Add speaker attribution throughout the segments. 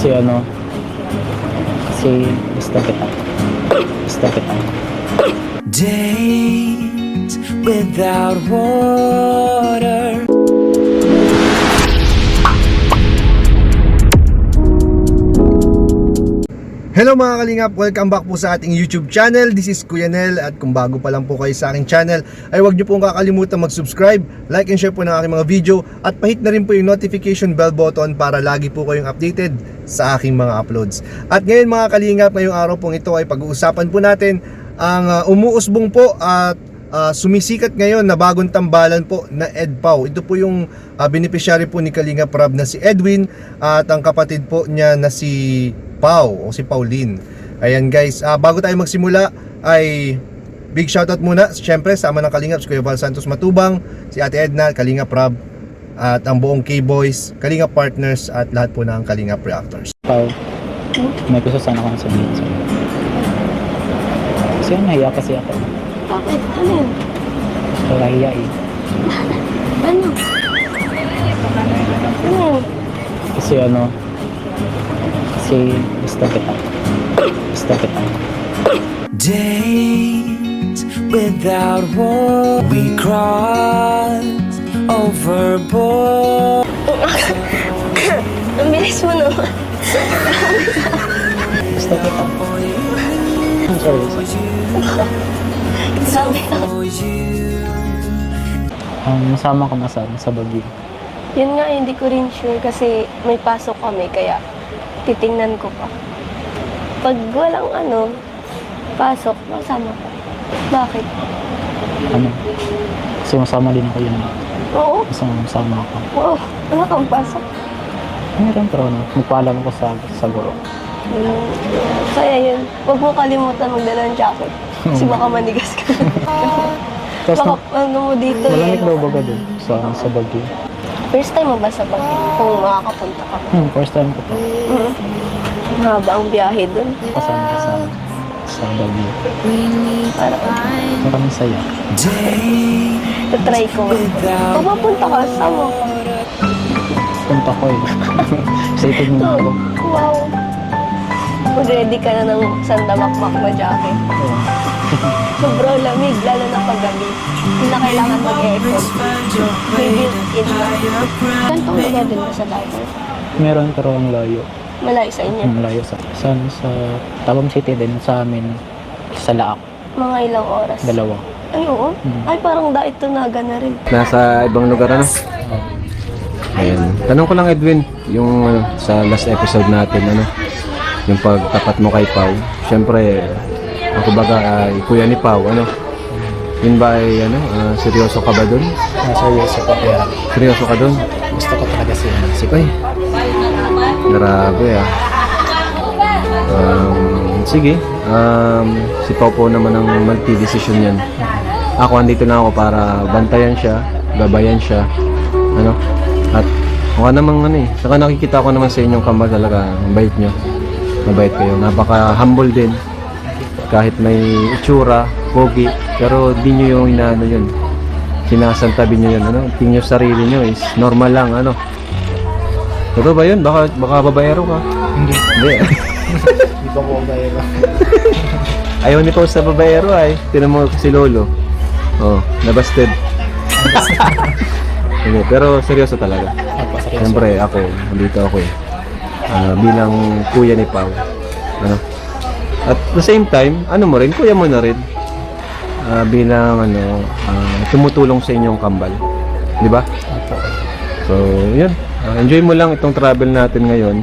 Speaker 1: Kasi ano, kasi gusto kita.
Speaker 2: Days without water.
Speaker 3: Hello mga kalingap, welcome back po sa ating YouTube channel. This is Kuya Nel, at kung bago pa lang po kayo sa aking channel ay huwag niyo pong kakalimutan mag-subscribe, like and share po ng aking mga video, at pahit na rin po yung notification bell button para lagi po kayong updated sa aking mga uploads. At ngayon mga kalingap, ngayong araw pong ito ay pag-uusapan po natin ang umuusbong po at sumisikat ngayon na bagong tambalan po na EDPAW. Ito po yung beneficiary po ni Kalingap Rab na si Edwin at ang kapatid po niya na si Pau o si Pauline. Ayan guys, bago tayo magsimula ay big shoutout muna syempre sa ama ng Kalingap, si Kuya Val Santos Matubang, si Ate Edna, Kalingap Rab, at ang buong K-Boys, Kalingap Partners, at lahat po ng Kalingap Reactors.
Speaker 1: Pao, may gusto sana akong sabihin sa'yo. Kasi nahiya kasi ako.
Speaker 4: Bakit? Ano yun?
Speaker 1: Nahiya eh.
Speaker 4: Ano? Ano?
Speaker 1: Kasi ano, kasi gusto kita.
Speaker 2: Days without water. We crossed overboard.
Speaker 4: Ang bilis mo naman.
Speaker 1: Gusto kita. I'm sorry.
Speaker 4: Sabi ka.
Speaker 1: Masama ka masama sa Baguio.
Speaker 4: Yun nga, hindi ko rin sure kasi may pasok kami kaya titingnan ko pa. Pag walang pasok, masama ka. Bakit?
Speaker 1: Ano? Kasi masama din ako yun.
Speaker 4: Oo.
Speaker 1: Masama ako.
Speaker 4: Wow, wala kang pasok.
Speaker 1: Meron pero ano, magpaalam ko sa guro.
Speaker 4: Kaya yun, huwag mo kalimutan magdala ng jacket. Kasi baka manigas ka.
Speaker 1: Tapos
Speaker 4: Baka ano mo dito
Speaker 1: malamig daw baga doon sa Baguio.
Speaker 4: First time mo ba sa Baguio? Kung makakapunta ka.
Speaker 1: First time ko pa.
Speaker 4: Mahaba ang biyahe dun.
Speaker 1: Kasama ka sa Baguio.
Speaker 4: Para
Speaker 1: Maraming saya.
Speaker 4: try ko. Kung mapunta ka, sama ko.
Speaker 1: Punta ko eh. Excited na ako.
Speaker 4: Wow. Mag-ready ka na ng sandamakmak na jacket. Sobrang lamig, lalo na paggabi. Hindi na kailangan mag-aircon. May built-in na. Gantong lugar din ba sa Davao?
Speaker 1: Meron pero ang layo.
Speaker 4: Malayo sa inyo.
Speaker 1: Malayo sa Tagum City din sa amin. Sa Laak.
Speaker 4: Mga ilang oras?
Speaker 1: 2.
Speaker 4: Ay, oo. Ay, parang Dait to Naga na rin.
Speaker 5: Nasa ibang lugar ano? Ayan. Tanong ko lang Edwin, yung sa last episode natin yung pagtapat mo kay Pau. Siyempre, ako baga ay kuya ni Pau, yun ba ay seryoso ka ba dun?
Speaker 1: Seryoso ko kaya
Speaker 5: Seryoso ka dun?
Speaker 1: gusto ko talaga si
Speaker 5: Ay, grabe sige, si Pau po naman ang magti-decision yan. Ako andito na ako para bantayan siya, gabayan siya, at mukha namang saka nakikita ko naman sa inyong kambal talaga, ang bait nyo, mabait kayo, napaka-humble din, kahit may itsura, pogi, pero di nyo yung yun, sinasantabi nyo yun, tingin nyo sarili nyo is normal lang, totoo ba yun? Baka babaero ka?
Speaker 1: Hindi.
Speaker 5: Hindi.
Speaker 1: Hindi pa ko babaero.
Speaker 5: Ayaw ni Pau sa babaero ay. Tinan mo si Lolo. Oh, nabasted. Hindi, pero seryoso talaga.
Speaker 1: Seryoso.
Speaker 5: Siyempre ako, nandito ako bilang kuya ni Pau. At the same time, mo rin, kuya mo na rin. Bilang tumutulong sa inyong kambal. Di ba? So, yun. Enjoy mo lang itong travel natin ngayon.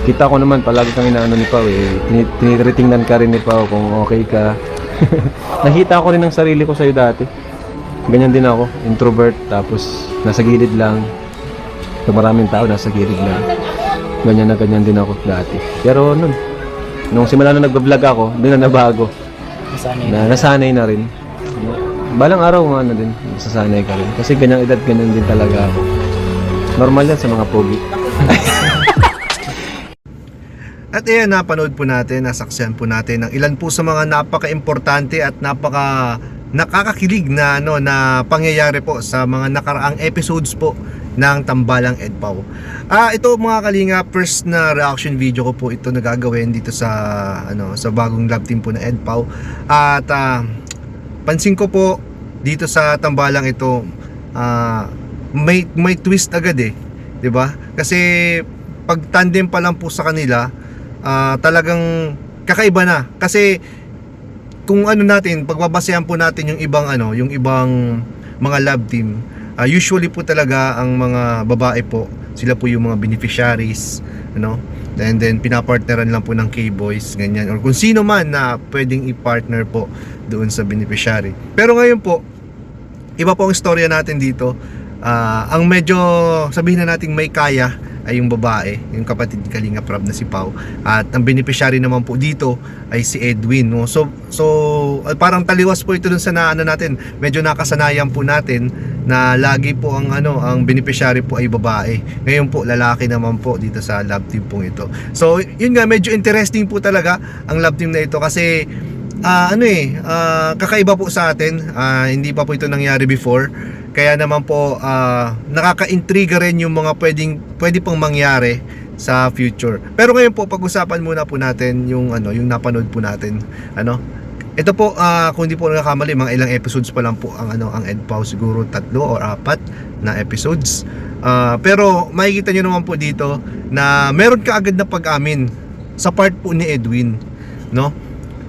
Speaker 5: Kita ko naman palagi kang inaano ni Pau tinitingnan ka rin ni Pau kung okay ka. Nakita ko rin ang sarili ko sa'yo dati. Ganyan din ako, introvert, tapos nasa gilid lang. Sa maraming tao, nasa gilid lang. Ganyan din ako dati. Pero nung simula na nag-vlog ako, doon na nabago. Nasanay na rin. Balang araw din, nasasanay ka rin. Kasi ganyang edad, ganyan din talaga ako. Normal yan sa mga pogi.
Speaker 3: At ayan, napanood po natin, nasaksihan po natin ang ilan po sa mga napaka-importante at napaka nakakakilig na na pangyayari po sa mga nakaraang episodes po ng Tambalang EDPAW. Ito mga kalinga, first na reaction video ko po ito nagagawin dito sa sa bagong love team po na EDPAW. At pansin ko po dito sa Tambalang ito, may twist agad 'di ba? Kasi pag tandem pa lang po sa kanila, talagang kakaiba na. Kasi kung natin, pagbabasehan po natin yung ibang mga love team, usually po talaga ang mga babae po, sila po yung mga beneficiaries, and then pinapartneran lang po ng K-boys, ganyan, or kung sino man na pwedeng i-partner po doon sa beneficiary. Pero ngayon po, iba po ang istorya natin dito. Ang medyo sabihin na nating may kaya ay yung babae, yung kapatid ni Kalinga Prab na si Pau, at ang beneficiary naman po dito ay si Edwin, no? So parang taliwas po ito dun sa natin, medyo nakasanayan po natin na lagi po ang ang beneficiary po ay babae. Ngayon po lalaki naman po dito sa love team po ito. So yun nga, medyo interesting po talaga ang love team na ito kasi kakaiba po sa atin. Hindi pa po ito nangyari before. Kaya naman po nakaka-intriga rin yung mga pwede pong mangyari sa future. Pero ngayon po pag-usapan muna po natin yung yung napanood po natin. Ito po, kung hindi po nakakamali, mga ilang episodes pa lang po ang ang EDPAW, siguro 3 or 4 na episodes. Pero makikita nyo naman po dito na meron kaagad na pag-amin sa part po ni Edwin, no?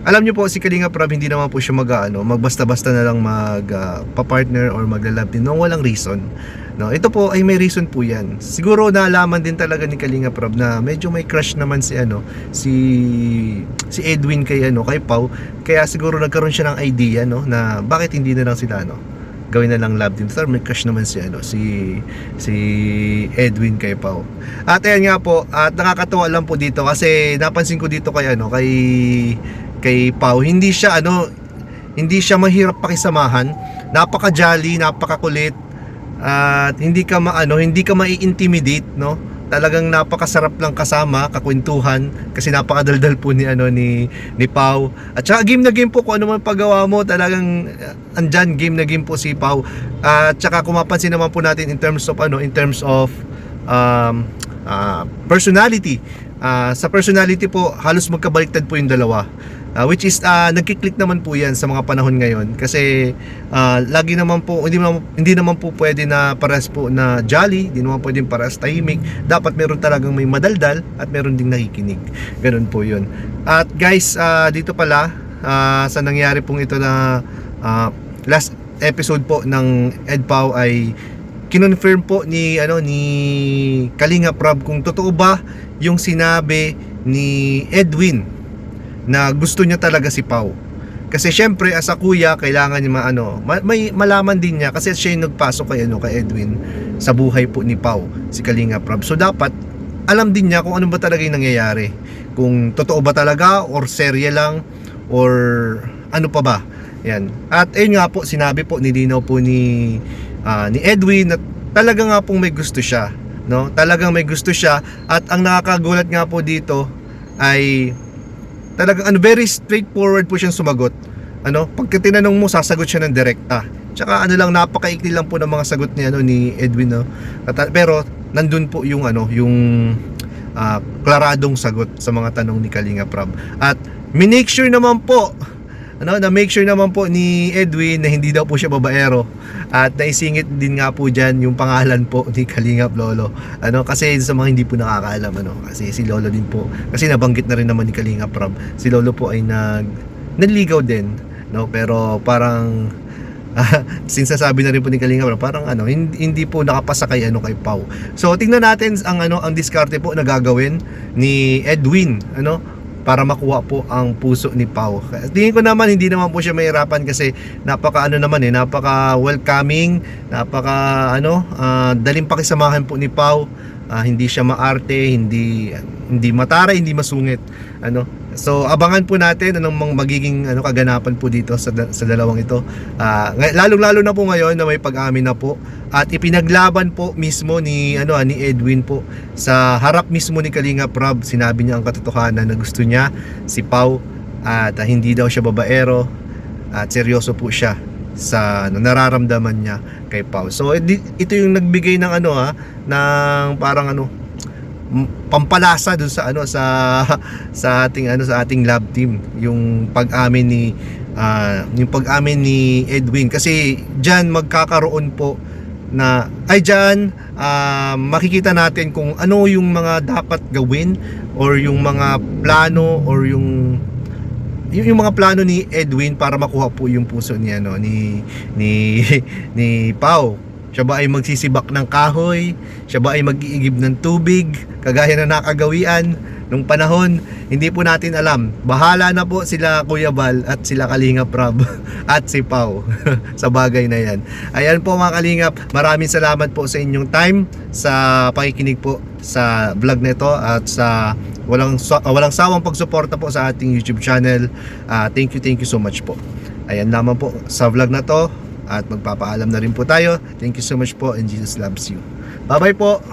Speaker 3: Alam niyo po, si Kalinga Prab hindi naman po siya magbasta-basta na lang pa-partner or magla-love team nang walang reason. No, ito po ay may reason po 'yan. Siguro naalaman din talaga ni Kalinga Prab na medyo may crush naman si si Edwin kay kay Pau. Kaya siguro nagkaroon siya ng idea na bakit hindi na lang sila gawin na lang love team. Sir, may crush naman si si Edwin kay Pau. At ayan nga po, at nakakatuwa lang po dito kasi napansin ko dito kay kay Pau, hindi siya mahirap pakisamahan. Napaka-jolly, napakakulit, at hindi ka mai-intimidate, no? Talagang napakasarap lang kasama, kakwentuhan kasi napakadaldal po ni Pau. At saka game na game po kung ano man paggawa mo, talagang andyan, game na game po si Pau. At saka kung mapansin naman po natin in terms of personality. Sa personality po, halos magkabaliktad po yung dalawa. Which is nagki-click naman po yan sa mga panahon ngayon kasi lagi naman po hindi naman po pwede na parehas po na jolly, hindi naman pwedeng parehas tahimik. Dapat meron talagang may madaldal at meron ding nakikinig. Ganun po yun. At guys, dito pala sa nangyari pong ito na last episode po ng EDPAW ay kinonfirm po ni Kalinga Prab kung totoo ba yung sinabi ni Edwin na gusto niya talaga si Pau. Kasi syempre as a kuya, kailangan niya may malaman din niya kasi siya yung nagpasok kay Edwin sa buhay po ni Pau, si Kalinga Prab. So dapat alam din niya kung ano ba talaga yung nangyayari. Kung totoo ba talaga or serye lang or ano pa ba. Yan. At ayun nga po, sinabi po nilinaw po ni Edwin na talaga nga pong may gusto siya, no? Talagang may gusto siya, at ang nakakagulat nga po dito ay talagang very straightforward po siyang sumagot. Pagka tinanong mo, sasagot siya ng direkta. Tsaka lang, napakaikli lang po ng mga sagot ni Edwin, no? Pero nandun po yung klaradong sagot sa mga tanong ni Kalinga Prab. At minake sure naman po na-make sure naman po ni Edwin na hindi daw po siya babaero, at naisingit din nga po dyan yung pangalan po ni Kalingap Lolo. Kasi sa mga hindi po nakakaalam, kasi si Lolo din po, kasi nabanggit na rin naman ni Kalingap Prab, si Lolo po ay nagligaw din, no? Pero parang sinasabi na rin po ni Kalingap Prab, parang hindi po nakapasa kay Pau. So tingnan natin ang diskarte po na gagawin ni Edwin, para makuha po ang puso ni Pau. Tingin ko naman hindi naman po siya mahirapan kasi napaka napaka welcoming, napaka daling pakisamahan po ni Pau. Hindi siya maarte, hindi matara, hindi masungit. So abangan po natin anong magiging kaganapan po dito sa dalawang ito. Lalong-lalo na po ngayon na may pag-amin na po at ipinaglaban po mismo ni Edwin po sa harap mismo ni Kalinga Prab. Sinabi niya ang katotohanan na gusto niya si Pau at hindi daw siya babaero at seryoso po siya sa nararamdaman niya kay Pao. So ito yung nagbigay ng ng parang pampalasa dun sa sa ating lab team, yung pag-amin ni Edwin, kasi diyan magkakaroon po na makikita natin kung ano yung mga dapat gawin, or yung mga plano, or yung mga plano ni Edwin para makuha po yung puso ni Pao. Siya ba ay magsisibak ng kahoy? Siya ba ay mag-iigib ng tubig kagaya na nakagawian nung panahon? Hindi po natin alam. Bahala na po sila Kuya Bal at sila Kalingap Rob at si Pao sa bagay na yan. Ayan po mga Kalingap, maraming salamat po sa inyong time, sa pakikinig po sa vlog nito, at sa walang sawang pagsuporta po sa ating YouTube channel. Thank you so much po. Ayan naman po sa vlog na to, at magpapaalam na rin po tayo. Thank you so much po, and Jesus loves you. Bye bye po.